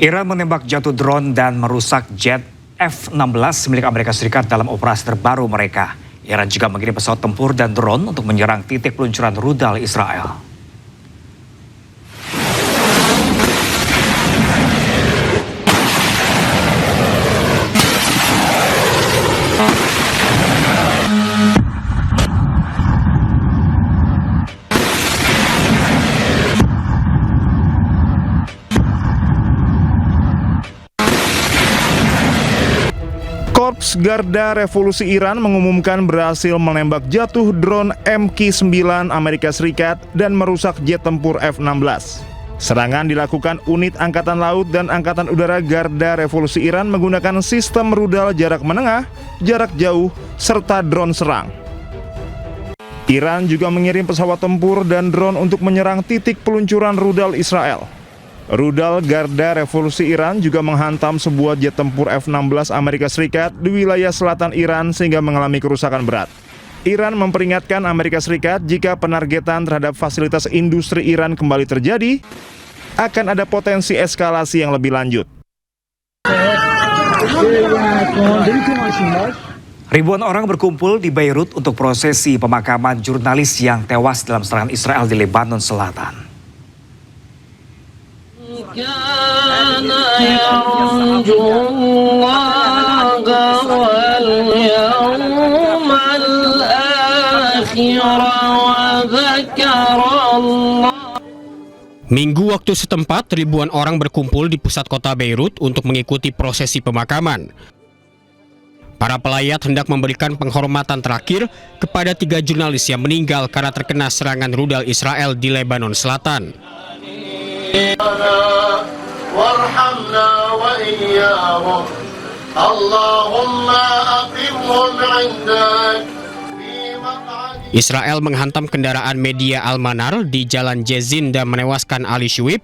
Iran menembak jatuh drone dan merusak jet F-16 milik Amerika Serikat dalam operasi terbaru mereka. Iran juga mengirim pesawat tempur dan drone untuk menyerang titik peluncuran rudal Israel. Korps Garda Revolusi Iran mengumumkan berhasil menembak jatuh drone MQ-9 Amerika Serikat dan merusak jet tempur F-16. Serangan dilakukan unit Angkatan Laut dan Angkatan Udara Garda Revolusi Iran menggunakan sistem rudal jarak menengah, jarak jauh, serta drone serang. Iran juga mengirim pesawat tempur dan drone untuk menyerang titik peluncuran rudal Israel. Rudal Garda Revolusi Iran juga menghantam sebuah jet tempur F-16 Amerika Serikat di wilayah selatan Iran sehingga mengalami kerusakan berat. Iran memperingatkan Amerika Serikat jika penargetan terhadap fasilitas industri Iran kembali terjadi, akan ada potensi eskalasi yang lebih lanjut. Ribuan orang berkumpul di Beirut untuk prosesi pemakaman jurnalis yang tewas dalam serangan Israel di Lebanon Selatan. Minggu waktu setempat, ribuan orang berkumpul di pusat kota Beirut untuk mengikuti prosesi pemakaman. Para pelayat hendak memberikan penghormatan terakhir kepada 3 jurnalis yang meninggal karena terkena serangan rudal Israel di Lebanon Selatan. Israel menghantam kendaraan media Al-Manar di Jalan Jezin dan menewaskan Ali Shuib,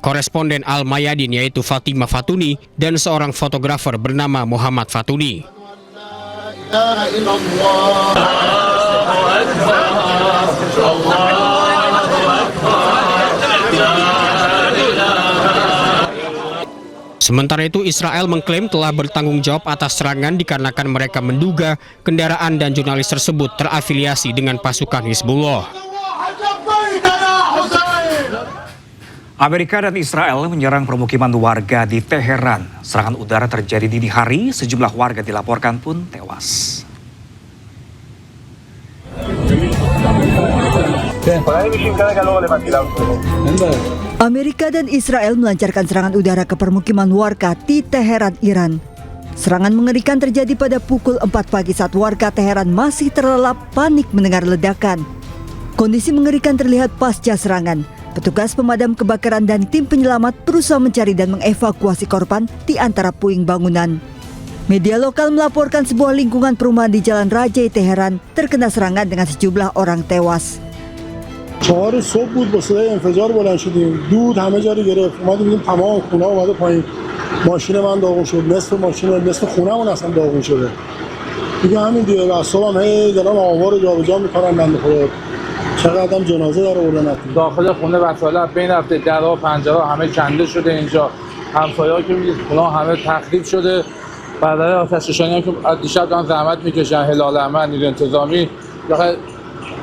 koresponden Al-Mayadin yaitu Fatimah Fatuni, dan seorang fotografer bernama Muhammad Fatuni. Sementara itu, Israel mengklaim telah bertanggung jawab atas serangan dikarenakan mereka menduga kendaraan dan jurnalis tersebut terafiliasi dengan pasukan Hizbullah. Amerika dan Israel menyerang permukiman warga di Teheran. Serangan udara terjadi dini hari, sejumlah warga dilaporkan pun tewas. Amerika dan Israel melancarkan serangan udara ke permukiman warga di Teheran, Iran. Serangan mengerikan terjadi pada pukul 4 pagi saat warga Teheran masih terlelap panik mendengar ledakan. Kondisi mengerikan terlihat pasca serangan. Petugas pemadam kebakaran dan tim penyelamat berusaha mencari dan mengevakuasi korban di antara puing bangunan. Media lokal melaporkan sebuah lingkungan perumahan di Jalan Rajai Teheran terkena serangan dengan sejumlah orang tewas. 4 صبح بود با صدای انفجار بلند شدیم دود همه جا رو گرفت اومدیم دیدیم تمام خونه اومده پایین ماشین من داغون شد نصف ماشین نصف خونه‌مون اصلا داغون شده دیگه همین دیگه اعصابم هی دارن آوار رو جابجا میکنن بنده خدا چقدر آدم جنازه داره بردن داخل خونه وسایل بین رفته درها پنجره همه کنده شده اینجا همسایه‌ها که میگید خونه همه تخریب شده برای آتش‌نشانی که دیشب دارن زحمت میکشن هلال احمر نیروی انتظامی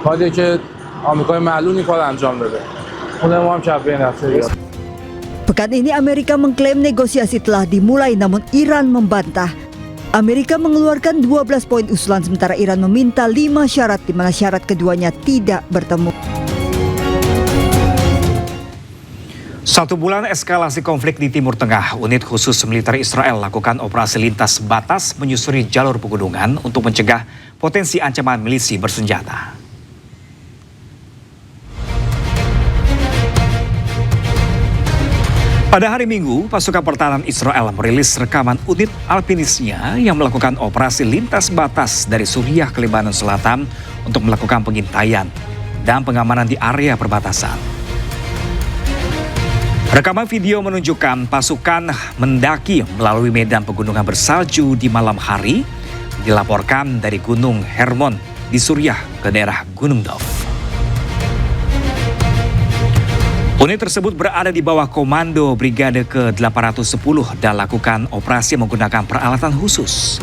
کاری که Amerika malu nih kalau anjam bebe. Pekan ini Amerika mengklaim negosiasi telah dimulai namun Iran membantah. Amerika mengeluarkan 12 poin usulan sementara Iran meminta 5 syarat di mana syarat keduanya tidak bertemu. 1 bulan eskalasi konflik di Timur Tengah, unit khusus militer Israel lakukan operasi lintas batas menyusuri jalur pegunungan untuk mencegah potensi ancaman milisi bersenjata. Pada hari Minggu, pasukan pertahanan Israel merilis rekaman unit alpinisnya yang melakukan operasi lintas batas dari Suriah ke Lebanon Selatan untuk melakukan pengintaian dan pengamanan di area perbatasan. Rekaman video menunjukkan pasukan mendaki melalui medan pegunungan bersalju di malam hari, dilaporkan dari Gunung Hermon di Suriah ke daerah Gunung Dov. Unit tersebut berada di bawah komando Brigade ke-810 dan lakukan operasi menggunakan peralatan khusus.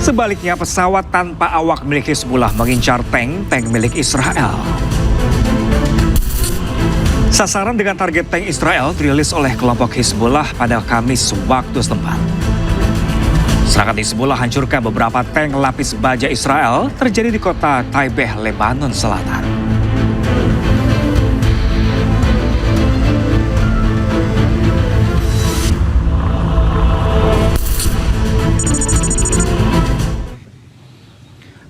Sebaliknya, pesawat tanpa awak milik Hizbullah mengincar tank milik Israel. Sasaran dengan target tank Israel dirilis oleh kelompok Hizbullah pada Kamis waktu setempat. Serangan Hizbullah hancurkan beberapa tank lapis baja Israel terjadi di kota Taibeh, Lebanon Selatan.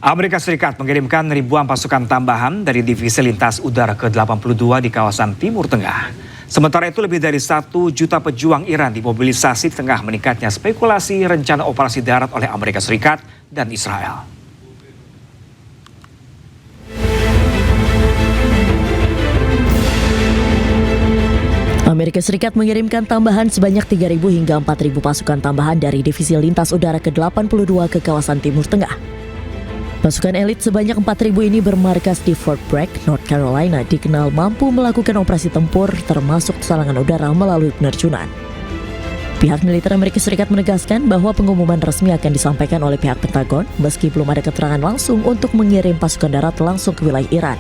Amerika Serikat mengirimkan ribuan pasukan tambahan dari Divisi Lintas Udara ke-82 di kawasan Timur Tengah. Sementara itu lebih dari 1 juta pejuang Iran dimobilisasi di tengah meningkatnya spekulasi rencana operasi darat oleh Amerika Serikat dan Israel. Amerika Serikat mengirimkan tambahan sebanyak 3.000 hingga 4.000 pasukan tambahan dari Divisi Lintas Udara ke-82 ke kawasan Timur Tengah. Pasukan elit sebanyak 4.000 ini bermarkas di Fort Bragg, North Carolina, dikenal mampu melakukan operasi tempur termasuk serangan udara melalui penerjunan. Pihak militer Amerika Serikat menegaskan bahwa pengumuman resmi akan disampaikan oleh pihak Pentagon meski belum ada keterangan langsung untuk mengirim pasukan darat langsung ke wilayah Iran.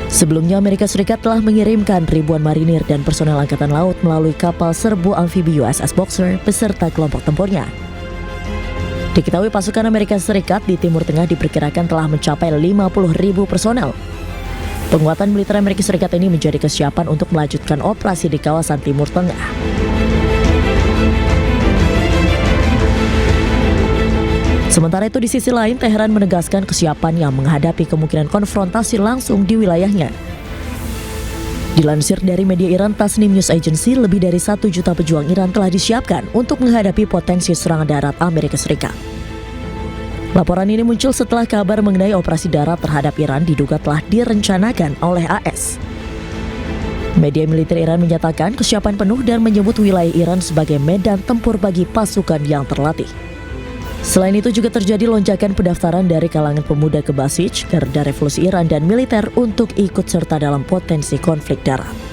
Sebelumnya Amerika Serikat telah mengirimkan ribuan marinir dan personel angkatan laut melalui kapal serbu amfibi USS Boxer beserta kelompok tempurnya. Diketahui pasukan Amerika Serikat di Timur Tengah diperkirakan telah mencapai 50.000 personel. Penguatan militer Amerika Serikat ini menjadi kesiapan untuk melanjutkan operasi di kawasan Timur Tengah. Sementara itu di sisi lain, Teheran menegaskan kesiapan yang menghadapi kemungkinan konfrontasi langsung di wilayahnya. Dilansir dari media Iran Tasnim News Agency, lebih dari 1 juta pejuang Iran telah disiapkan untuk menghadapi potensi serangan darat Amerika Serikat. Laporan ini muncul setelah kabar mengenai operasi darat terhadap Iran diduga telah direncanakan oleh AS. Media militer Iran menyatakan kesiapan penuh dan menyebut wilayah Iran sebagai medan tempur bagi pasukan yang terlatih. Selain itu juga terjadi lonjakan pendaftaran dari kalangan pemuda ke Basij, Garda Revolusi Iran dan militer untuk ikut serta dalam potensi konflik darat.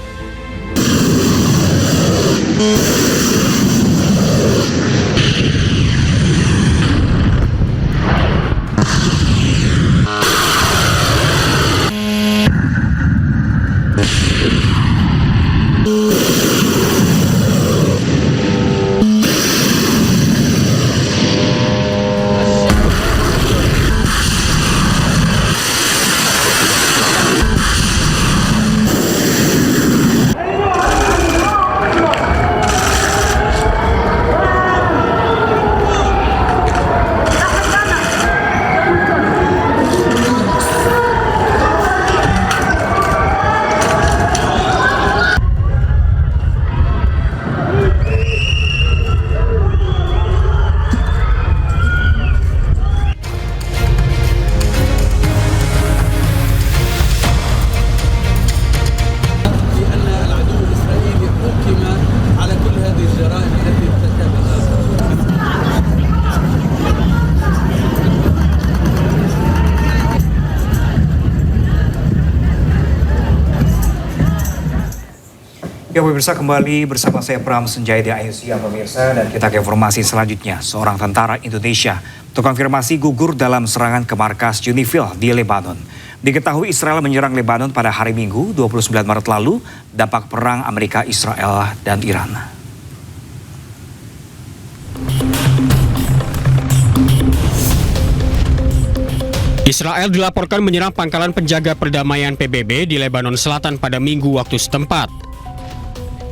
Ya pemirsa, kembali bersama saya Pram Senjaya di Asia pemirsa, dan kita ke informasi selanjutnya. Seorang tentara Indonesia terkonfirmasi gugur dalam serangan ke markas Unifil di Lebanon. Diketahui Israel menyerang Lebanon pada hari Minggu 29 Maret lalu, dampak perang Amerika, Israel, dan Iran. Israel dilaporkan menyerang pangkalan penjaga perdamaian PBB di Lebanon Selatan pada Minggu waktu setempat.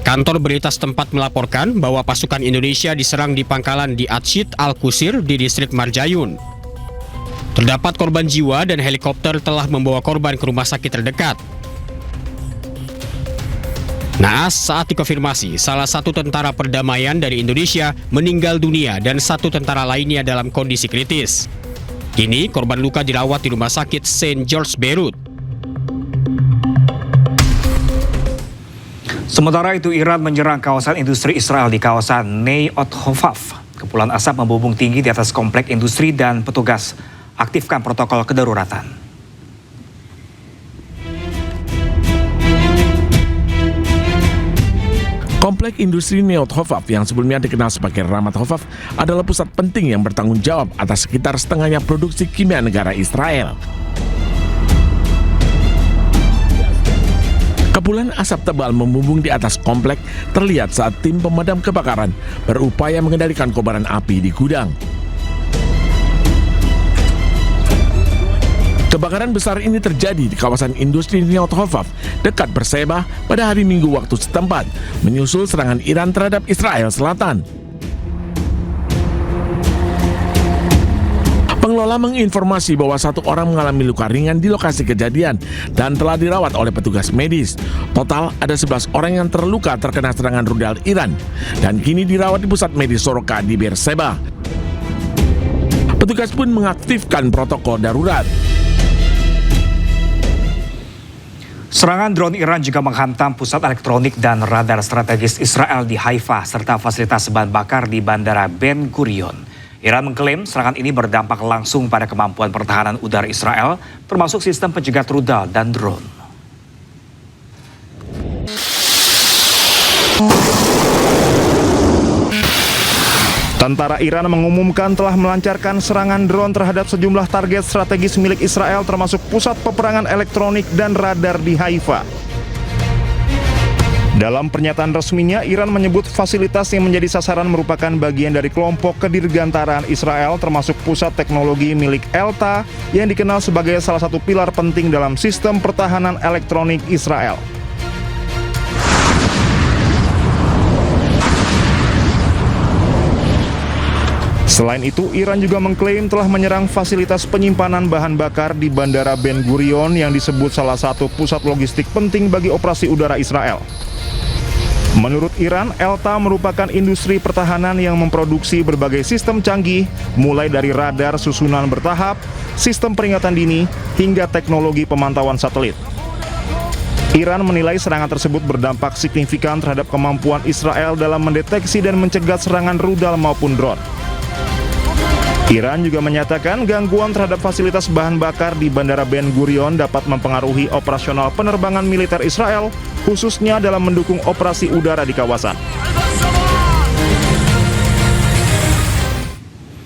Kantor berita setempat melaporkan bahwa pasukan Indonesia diserang di pangkalan di Atshid Al-Qusir di distrik Marjayun. Terdapat korban jiwa dan helikopter telah membawa korban ke rumah sakit terdekat. Naas, saat dikonfirmasi, salah satu tentara perdamaian dari Indonesia meninggal dunia dan 1 tentara lainnya dalam kondisi kritis. Kini korban luka dirawat di rumah sakit St. George Beirut. Sementara itu, Iran menyerang kawasan industri Israel di kawasan Neyot Hovav. Kepulan asap membumbung tinggi di atas komplek industri dan petugas aktifkan protokol kedaruratan. Komplek industri Neyot Hovav yang sebelumnya dikenal sebagai Ramat Hovav adalah pusat penting yang bertanggung jawab atas sekitar setengahnya produksi kimia negara Israel. Kepulan asap tebal membumbung di atas komplek terlihat saat tim pemadam kebakaran berupaya mengendalikan kobaran api di gudang. Kebakaran besar ini terjadi di kawasan industri Neyot Hovav dekat Beersheba pada hari Minggu waktu setempat, menyusul serangan Iran terhadap Israel Selatan. Pengelola menginformasi bahwa satu orang mengalami luka ringan di lokasi kejadian dan telah dirawat oleh petugas medis. Total ada 11 orang yang terluka terkena serangan rudal Iran dan kini dirawat di pusat medis Soroka di Beersheba. Petugas pun mengaktifkan protokol darurat. Serangan drone Iran juga menghantam pusat elektronik dan radar strategis Israel di Haifa serta fasilitas bahan bakar di Bandara Ben Gurion. Iran mengklaim serangan ini berdampak langsung pada kemampuan pertahanan udara Israel, termasuk sistem pencegat rudal dan drone. Tentara Iran mengumumkan telah melancarkan serangan drone terhadap sejumlah target strategis milik Israel termasuk pusat peperangan elektronik dan radar di Haifa. Dalam pernyataan resminya, Iran menyebut fasilitas yang menjadi sasaran merupakan bagian dari kelompok kedirgantaraan Israel termasuk pusat teknologi milik Elta yang dikenal sebagai salah satu pilar penting dalam sistem pertahanan elektronik Israel. Selain itu, Iran juga mengklaim telah menyerang fasilitas penyimpanan bahan bakar di Bandara Ben Gurion yang disebut salah satu pusat logistik penting bagi operasi udara Israel. Menurut Iran, Elta merupakan industri pertahanan yang memproduksi berbagai sistem canggih, mulai dari radar susunan bertahap, sistem peringatan dini, hingga teknologi pemantauan satelit. Iran menilai serangan tersebut berdampak signifikan terhadap kemampuan Israel dalam mendeteksi dan mencegah serangan rudal maupun drone. Iran juga menyatakan gangguan terhadap fasilitas bahan bakar di Bandara Ben Gurion dapat mempengaruhi operasional penerbangan militer Israel, khususnya dalam mendukung operasi udara di kawasan.